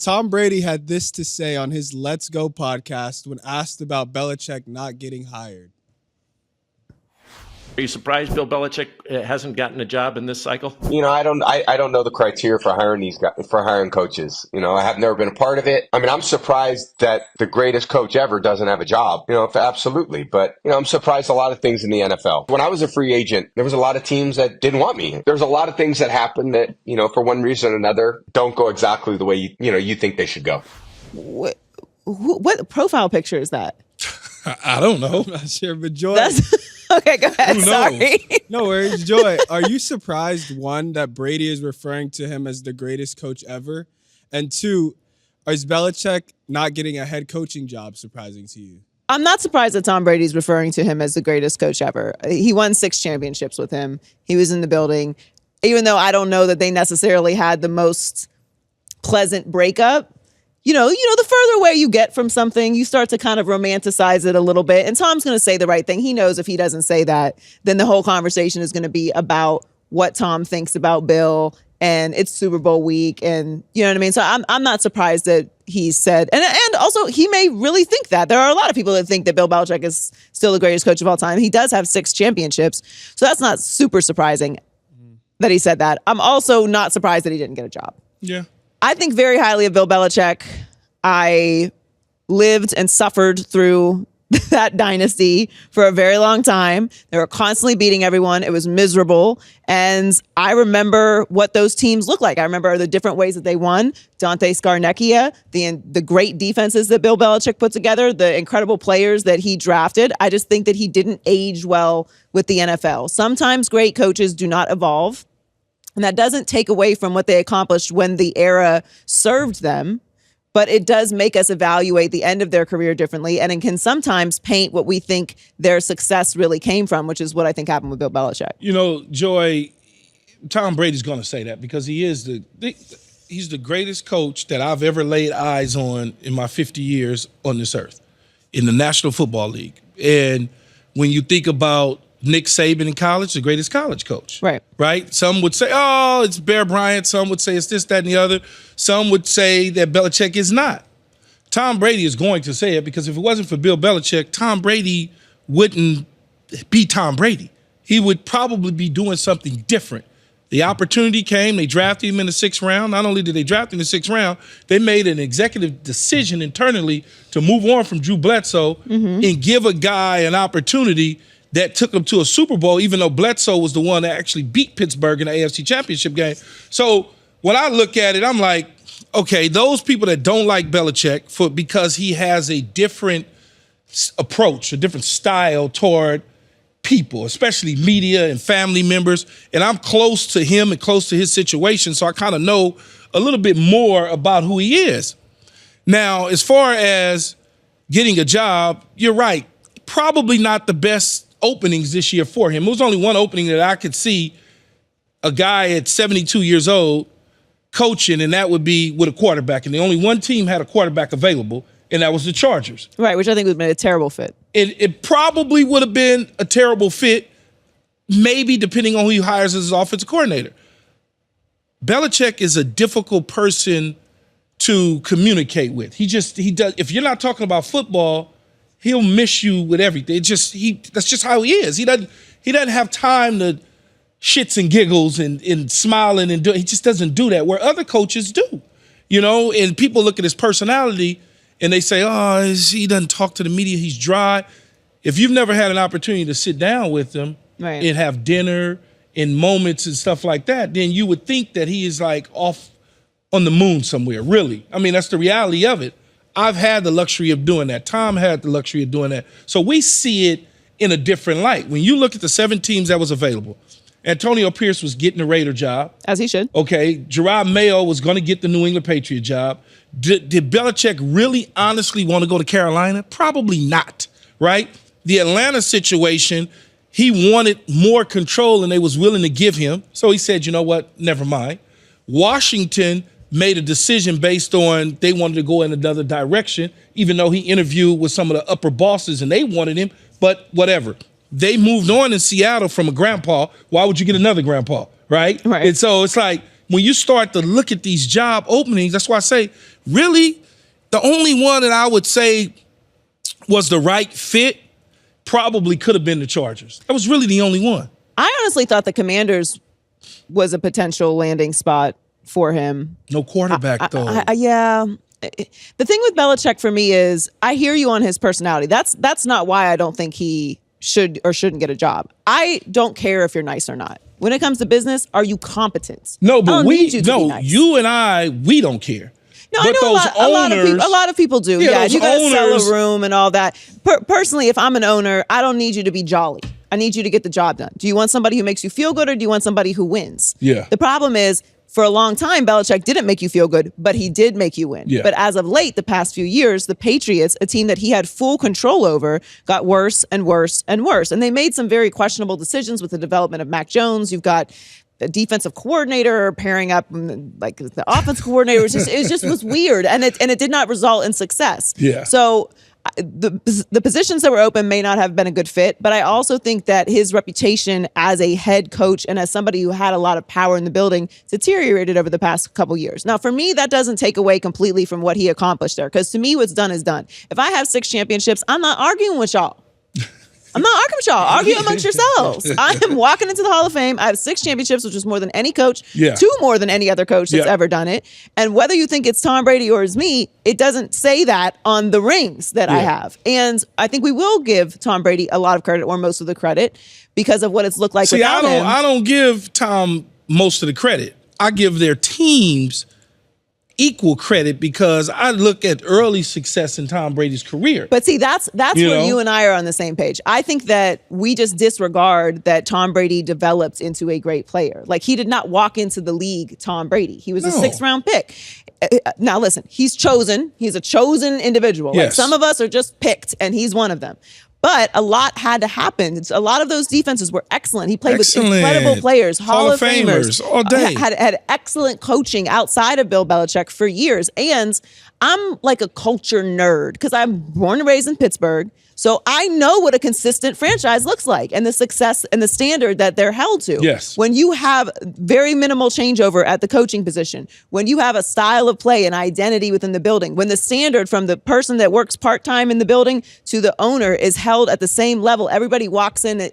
Tom Brady had this to say on his Let's Go podcast when asked about Belichick not getting hired. Are you surprised Bill Belichick hasn't gotten a job in this cycle? I don't know the criteria for hiring these guys, for hiring coaches. I have never been a part of it. I mean, I'm surprised that the greatest coach ever doesn't have a job. Absolutely. But, I'm surprised a lot of things in the NFL. When I was a free agent, there was a lot of teams that didn't want me. There's a lot of things that happen that, for one reason or another, don't go exactly the way you think they should go. What profile picture is that? I don't know. I'm not sure, but Joy. Okay, go ahead. Sorry. No worries. Joy, are you surprised, one, that Brady is referring to him as the greatest coach ever? And two, is Belichick not getting a head coaching job surprising to you? I'm not surprised that Tom Brady's referring to him as the greatest coach ever. He won 6 championships with him. He was in the building. Even though I don't know that they necessarily had the most pleasant breakup, the further away you get from something, you start to kind of romanticize it a little bit. And Tom's going to say the right thing. He knows if he doesn't say that, then the whole conversation is going to be about what Tom thinks about Bill, and it's Super Bowl week, and you know what I mean? So I'm not surprised that he said, and also he may really think that. There are a lot of people that think that Bill Belichick is still the greatest coach of all time. He does have 6 championships, so that's not super surprising that he said that. I'm also not surprised that he didn't get a job. Yeah. I think very highly of Bill Belichick. I lived and suffered through that dynasty for a very long time. They were constantly beating everyone. It was miserable. And I remember what those teams looked like. I remember the different ways that they won. Dante Scarnecchia, the great defenses that Bill Belichick put together, the incredible players that he drafted. I just think that he didn't age well with the NFL. Sometimes great coaches do not evolve. And that doesn't take away from what they accomplished when the era served them, but it does make us evaluate the end of their career differently, and it can sometimes paint what we think their success really came from, which is what I think happened with Bill Belichick. Joy, Tom Brady's going to say that because he's the greatest coach that I've ever laid eyes on in my 50 years on this earth in the National Football League. And when you think about Nick Saban in college, the greatest college coach. Right? Some would say, oh, it's Bear Bryant. Some would say it's this, that, and the other. Some would say that Belichick is not. Tom Brady is going to say it because if it wasn't for Bill Belichick, Tom Brady wouldn't be Tom Brady. He would probably be doing something different. The opportunity came. They drafted him in the 6th round. Not only did they draft him in the 6th round, they made an executive decision internally to move on from Drew Bledsoe and give a guy an opportunity that took him to a Super Bowl, even though Bledsoe was the one that actually beat Pittsburgh in the AFC Championship game. So when I look at it, I'm like, okay, those people that don't like Belichick because he has a different approach, a different style toward people, especially media and family members. And I'm close to him and close to his situation, so I kind of know a little bit more about who he is. Now, as far as getting a job, you're right. Probably not the best openings this year for him. It was only one opening that I could see a guy at 72 years old coaching, and that would be with a quarterback. And the only one team had a quarterback available, and that was the Chargers. Right, which I think would have been a terrible fit. It probably would have been a terrible fit, maybe depending on who he hires as his offensive coordinator. Belichick is a difficult person to communicate with. He does. If you're not talking about football, he'll miss you with everything. That's just how he is. He doesn't have time to shits and giggles and smiling and he just doesn't do that, where other coaches do. And people look at his personality and they say, oh, he doesn't talk to the media, he's dry. If you've never had an opportunity to sit down with him and have dinner and moments and stuff like that, then you would think that he is like off on the moon somewhere, really. I mean, that's the reality of it. I've had the luxury of doing that. Tom had the luxury of doing that. So we see it in a different light. When you look at the 7 teams that was available, Antonio Pierce was getting the Raider job. As he should. Okay, Gerard Mayo was going to get the New England Patriot job. Did Belichick really honestly want to go to Carolina? Probably not, right? The Atlanta situation, he wanted more control than they was willing to give him. So he said, you know what, never mind. Washington made a decision based on they wanted to go in another direction, even though he interviewed with some of the upper bosses and they wanted him, but whatever. They moved on in Seattle from a grandpa. Why would you get another grandpa, right? And so it's like, when you start to look at these job openings, that's why I say, really, the only one that I would say was the right fit probably could have been the Chargers. That was really the only one. I honestly thought the Commanders was a potential landing spot for him. No quarterback, though. Yeah. The thing with Belichick for me is I hear you on his personality. That's not why I don't think he should or shouldn't get a job. I don't care if you're nice or not. When it comes to business, are you competent? No, but you and I, we don't care. No, but I know a lot of people do. Yeah, you got to sell a room and all that. Personally, if I'm an owner, I don't need you to be jolly. I need you to get the job done. Do you want somebody who makes you feel good, or do you want somebody who wins? Yeah. The problem is, for a long time, Belichick didn't make you feel good, but he did make you win. Yeah. But as of late, the past few years, the Patriots, a team that he had full control over, got worse and worse and worse. And they made some very questionable decisions with the development of Mac Jones. You've got the defensive coordinator pairing up like the offense coordinator. It just was weird, and it did not result in success. Yeah. So the positions that were open may not have been a good fit, but I also think that his reputation as a head coach and as somebody who had a lot of power in the building deteriorated over the past couple years. Now, for me, that doesn't take away completely from what he accomplished there, because to me, what's done is done. If I have 6 championships, I'm not arguing with y'all. I'm not arguing with y'all. Argue amongst yourselves. I am walking into the Hall of Fame. I have 6 championships, which is more than any coach, 2 more than any other coach that's ever done it. And whether you think it's Tom Brady or it's me, it doesn't say that on the rings that I have. And I think we will give Tom Brady a lot of credit, or most of the credit, because of what it's looked like. See, without him. I don't give Tom most of the credit. I give their teams equal credit, because I look at early success in Tom Brady's career. But see, that's where you and I are on the same page. I think that we just disregard that Tom Brady developed into a great player. Like, he did not walk into the league Tom Brady. He was a 6th round pick. Now, listen, he's chosen. He's a chosen individual. Yes. Like, some of us are just picked, and he's one of them. But a lot had to happen. A lot of those defenses were excellent. He played with incredible players, Hall of Famers all day. Had excellent coaching outside of Bill Belichick for years. And I'm like a culture nerd because I'm born and raised in Pittsburgh. So I know what a consistent franchise looks like, and the success and the standard that they're held to. Yes. When you have very minimal changeover at the coaching position, when you have a style of play and identity within the building, when the standard from the person that works part-time in the building to the owner is held at the same level, everybody walks in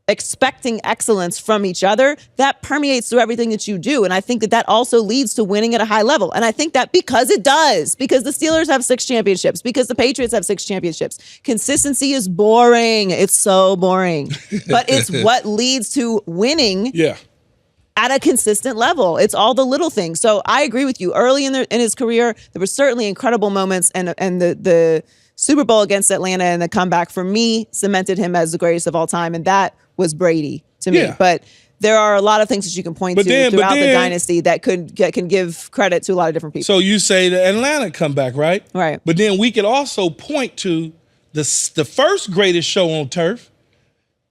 expecting excellence from each other, that permeates through everything that you do. And I think that also leads to winning at a high level. And I think that because it does, because the Steelers have 6 championships, because the Patriots have 6 championships, consistency is boring. It's so boring. But it's what leads to winning at a consistent level. It's all the little things. So I agree with you. Early in his career, there were certainly incredible moments, and the Super Bowl against Atlanta and the comeback, for me, cemented him as the greatest of all time. And that was Brady to me. But there are a lot of things that you can point to throughout the dynasty that can give credit to a lot of different people. So you say the Atlanta comeback, right? Right. But then we could also point to the first greatest show on turf,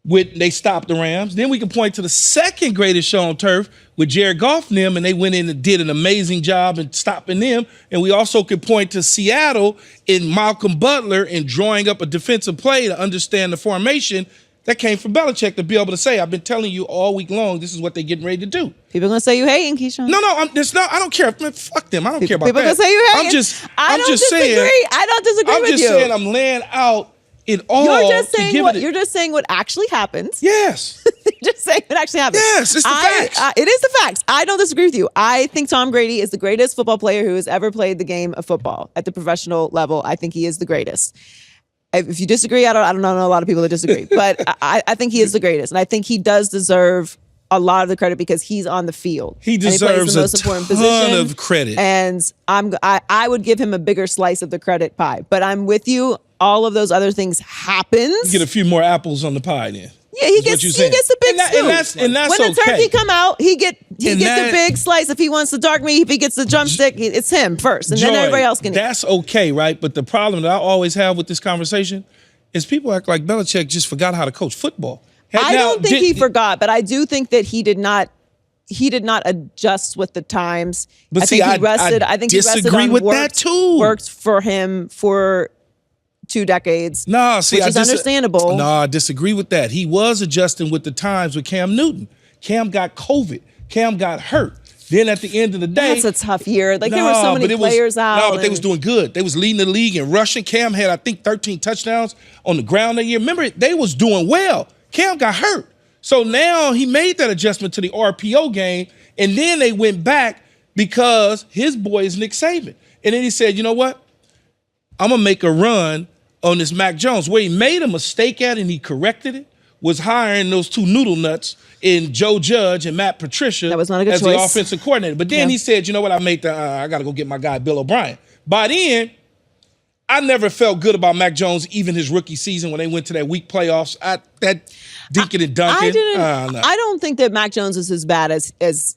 they stopped the Rams. Then we can point to the second greatest show on turf with Jared Goff and them, and they went in and did an amazing job in stopping them. And we also could point to Seattle in Malcolm Butler and drawing up a defensive play to understand the formation. That came from Belichick to be able to say, I've been telling you all week long, this is what they're getting ready to do. People are going to say you hating, Keyshawn. No, I don't care. Man, fuck them. I don't care about that. People are going to say you hating. I'm just saying. I don't disagree with you. I'm just saying I'm laying out it all. You're just saying what actually happens. Yes. You're just saying what actually happens. Yes, it's the facts. It is the facts. I don't disagree with you. I think Tom Brady is the greatest football player who has ever played the game of football at the professional level. I think he is the greatest. If you disagree, I don't know a lot of people that disagree, but I think he is the greatest, and I think he does deserve a lot of the credit because he's on the field. He deserves the most important ton of credit, and I would give him a bigger slice of the credit pie. But I'm with you. All of those other things happens. You get a few more apples on the pie then. Yeah, he gets the big scoop. And that's when the turkey come out, he gets the big slice. If he wants the dark meat, if he gets the drumstick, it's him first, and then everybody else can eat. That's okay, right? But the problem that I always have with this conversation is people act like Belichick just forgot how to coach football. I don't think he forgot, but I do think that he did not adjust with the times. But I think he rested. I think he rested on with that too. Worked for him for 2 decades. No, see, which is understandable. No, I disagree with that. He was adjusting with the times with Cam Newton. Cam got COVID. Cam got hurt. Then at the end of the day, that's a tough year. Like there were so many players out. No, but they was doing good. They was leading the league in rushing. Cam had, I think, 13 touchdowns on the ground that year. Remember, they was doing well. Cam got hurt. So now he made that adjustment to the RPO game, and then they went back because his boy is Nick Saban. And then he said, you know what? I'm going to make a run on this Mac Jones. Where he made a mistake at and he corrected it was hiring those two noodle nuts in Joe Judge and Matt Patricia that was not a good as choice. the offensive coordinator. But then he said, you know what? I got to go get my guy Bill O'Brien. By then, I never felt good about Mac Jones, even his rookie season when they went to that week playoffs. That dinking and dunking. I don't think that Mac Jones is as bad as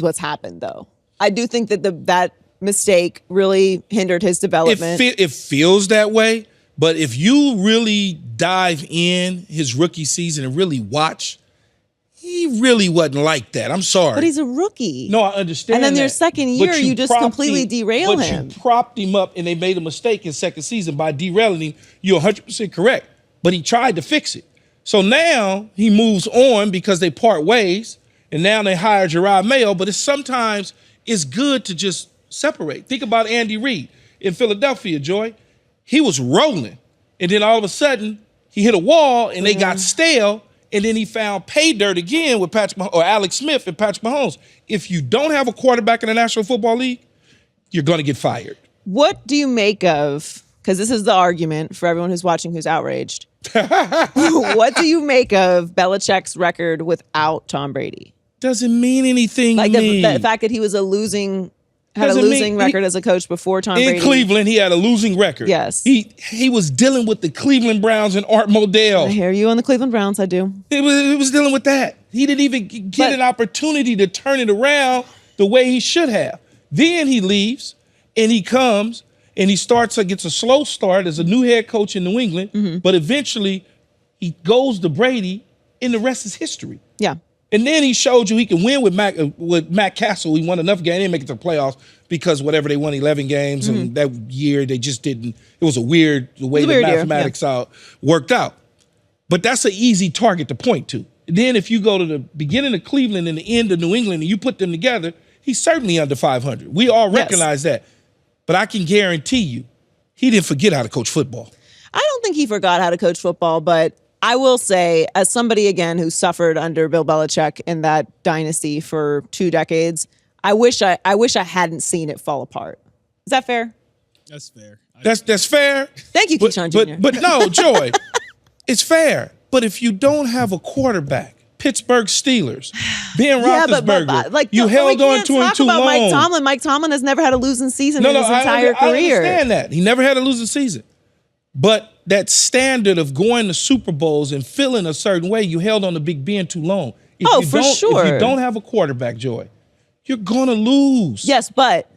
what's happened, though. I do think that that mistake really hindered his development. It feels that way, but if you really dive in his rookie season and really watch, he really wasn't like that. I'm sorry. But he's a rookie. No, I understand. And then that. their second year, you just completely derail him. But you propped him up, and they made a mistake in second season by derailing him. You're 100% correct. But he tried to fix it. So now he moves on because they part ways, and now they hire Gerard Mayo. But sometimes it's good to just separate. Think about Andy Reid in Philadelphia, Joy. He was rolling, and then all of a sudden he hit a wall, and they got stale. And then he found pay dirt again with Alex Smith and Patrick Mahomes. If you don't have a quarterback in the National Football League, you're going to get fired. What do you make of, because this is the argument for everyone who's watching who's outraged. What do you make of Belichick's record without Tom Brady? Doesn't mean anything like to me. The fact that he was had a losing record as a coach before Tom Brady. In Cleveland, he had a losing record. Yes. He was dealing with the Cleveland Browns and Art Modell. I hear you on the Cleveland Browns, I do. It was dealing with that. He didn't even get an opportunity to turn it around the way he should have. Then he leaves, and he comes, and he gets a slow start as a new head coach in New England, but eventually he goes to Brady, and the rest is history. Yeah. And then he showed you he can win with Matt Castle. He won enough games. They didn't make it to the playoffs because whatever, they won 11 games. And that year they just didn't. It was the way the mathematics worked out. But that's an easy target to point to. Then if you go to the beginning of Cleveland and the end of New England and you put them together, he's certainly under 500. We all recognize that. But I can guarantee you, he didn't forget how to coach football. I don't think he forgot how to coach football, but I will say, as somebody, again, who suffered under Bill Belichick in that dynasty for 2 decades, I wish I hadn't seen it fall apart. Is that fair? That's fair. That's fair. Thank you, Keyshawn Jr. But no, Joy, it's fair. But if you don't have a quarterback, Pittsburgh Steelers, Ben Roethlisberger, but you held on to him too long. Mike Tomlin. Mike Tomlin has never had a losing season in his entire career. I understand that. He never had a losing season. But that standard of going to Super Bowls and feeling a certain way, you held on to Big Ben too long. For sure. If you don't have a quarterback, Joy, you're going to lose. Yes, but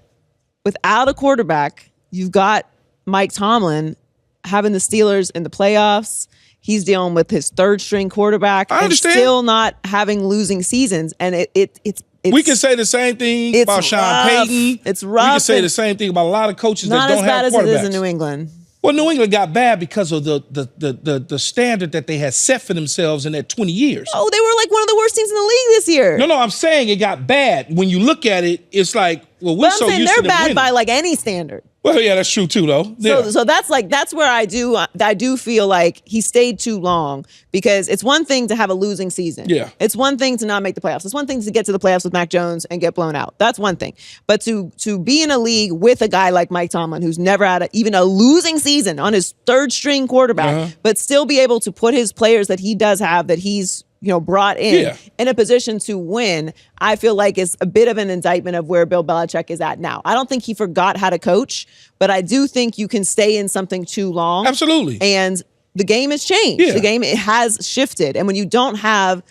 without a quarterback, you've got Mike Tomlin having the Steelers in the playoffs. He's dealing with his third-string quarterback. I understand. And still not having losing seasons. And it's we can say the same thing about Sean Payton. It's rough. We can say the same thing about a lot of coaches that don't have quarterbacks. Not as bad as it is in New England. Well, New England got bad because of the standard that they had set for themselves in that 20 years. Oh, they were like one of the worst teams in the league this year. No, I'm saying it got bad. When you look at it, it's like, well, we're so used to them winning. They're bad by like any standard. Well, yeah, that's true too, though. Yeah. So that's where I do feel like he stayed too long, because it's one thing to have a losing season. Yeah. It's one thing to not make the playoffs. It's one thing to get to the playoffs with Mac Jones and get blown out. That's one thing. But to be in a league with a guy like Mike Tomlin, who's never had even a losing season on his third string quarterback, but still be able to put his players that he does have, that he's brought in a position to win, I feel like is a bit of an indictment of where Bill Belichick is at now. I don't think he forgot how to coach, but I do think you can stay in something too long. Absolutely. And the game has changed. Yeah. The game, it has shifted. And when you don't have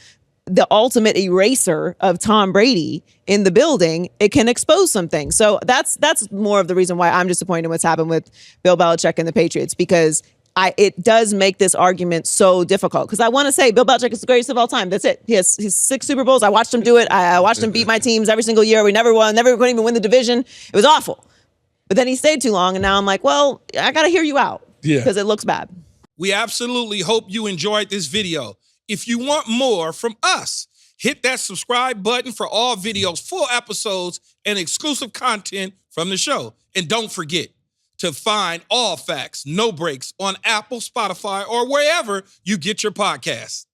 the ultimate eraser of Tom Brady in the building, it can expose some things. So that's more of the reason why I'm disappointed in what's happened with Bill Belichick and the Patriots, because it does make this argument so difficult. Because I want to say Bill Belichick is the greatest of all time. That's it. He has his 6 Super Bowls. I watched him do it. I watched him beat my teams every single year. We never won. Never couldn't even win the division. It was awful. But then he stayed too long, and now I'm like, well, I got to hear you out. Because it looks bad. We absolutely hope you enjoyed this video. If you want more from us, Hit that subscribe button for all videos, full episodes, and exclusive content from the show. And don't forget to find All Facts, No Breaks on Apple, Spotify, or wherever you get your podcasts.